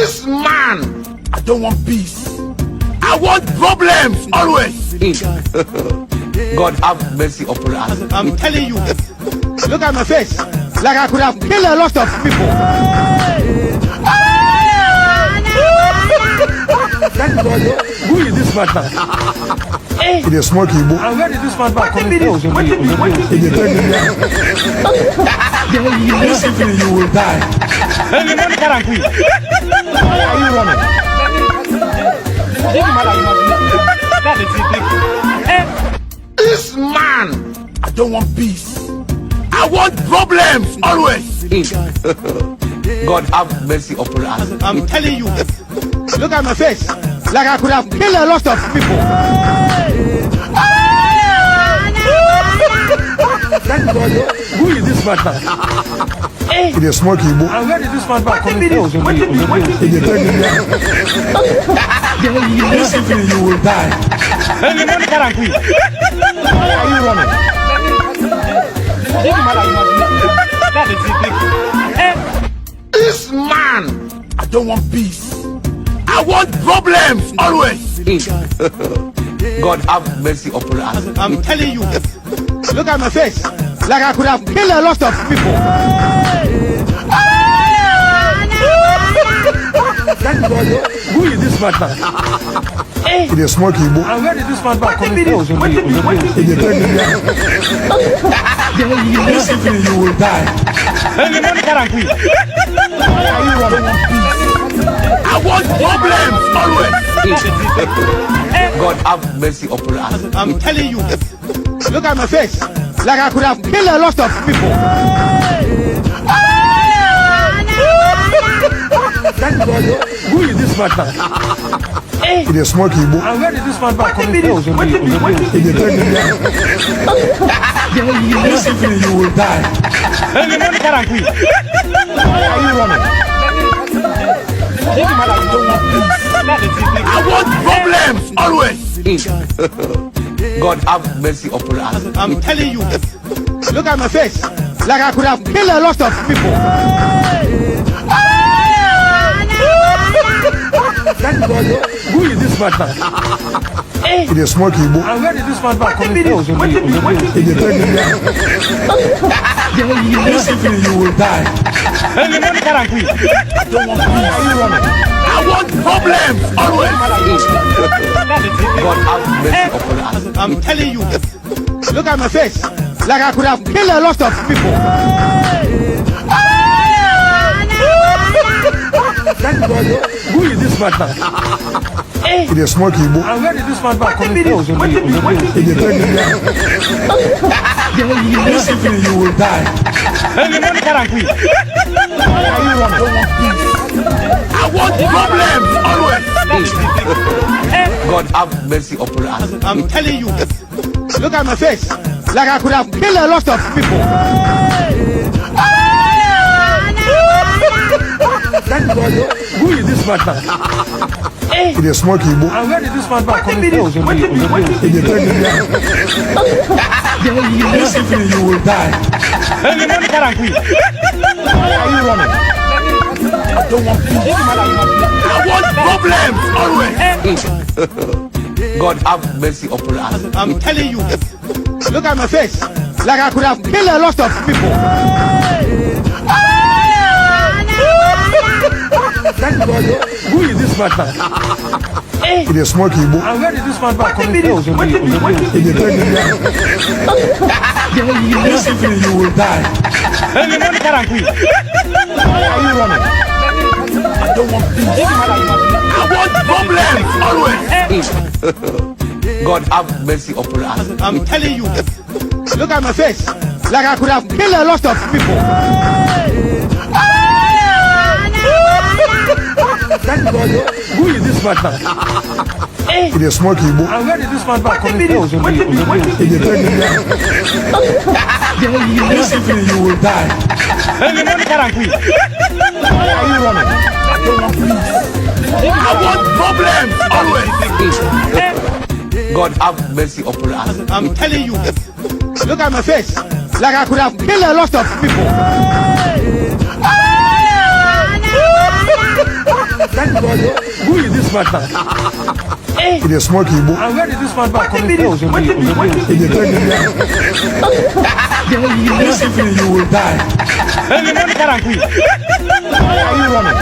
This man, I don't want peace. I want problems always. God have mercy upon us. I'm telling you. Look at my face. Like I could have killed a lot of people. Who is this man? It is smoky, boy. And where is this man back coming from? You will die. Why are you running? This man, I don't want peace. I want problems always. God have mercy upon us. I'm telling you. Look at my face. Like I could have killed a lot of people. Who is this man? It is smoky, boy. And where is this man back coming from? You will die. Why are you running? This man, I don't want peace. I want problems always. God have mercy upon us. I'm telling you. Look at my face. Like I could have killed a lot of people. Who is this man? It is smoky, boy. And where is this man back coming from? You will die. Why are you running? I want problems always. God have mercy upon us. I'm telling you. Look at my face. Like I could have killed a lot of people. Who is this man? It is smoky, boy. And where is this man back coming from? You will die. Why are you running? I want problems always. God have mercy upon us. I'm telling you. Look at my face. Like I could have killed a lot of people. Who is this man? It is smoky, boy. And where is this man back coming from? You will die. I don't want peace. I want problems always. God have mercy upon us. I'm telling you. Look at my face. Like I could have killed a lot of people. Who is this man? It is smoky, boy. And where is this man back coming from? You will die. Why are you running? I want problems always. God have mercy upon us. I'm telling you. Look at my face. Like I could have killed a lot of people. Who is this man? It is smoky, boy. And where is this man back coming from? You will die. Why are you running? I don't want peace. I want problems always. God have mercy upon us. I'm telling you. Look at my face. Like I could have killed a lot of people. Who is this man? It is smoky, boy. And where is this man back coming from? You will die. Why are you running? I don't want peace. I want problems always. God have mercy upon us. I'm telling you. Look at my face. Like I could have killed a lot of people. Who is this man? It is smoky, boy. And where is this man back coming from? You will die. Why are you running? I don't want peace. I want problems always. God have mercy upon us. I'm telling you. Look at my face. Like I could have killed a lot of people. Who is this madman? It is smoky Igbo. And where did this man come from? It is you will die. Hey, you want to carry on? Why are you running?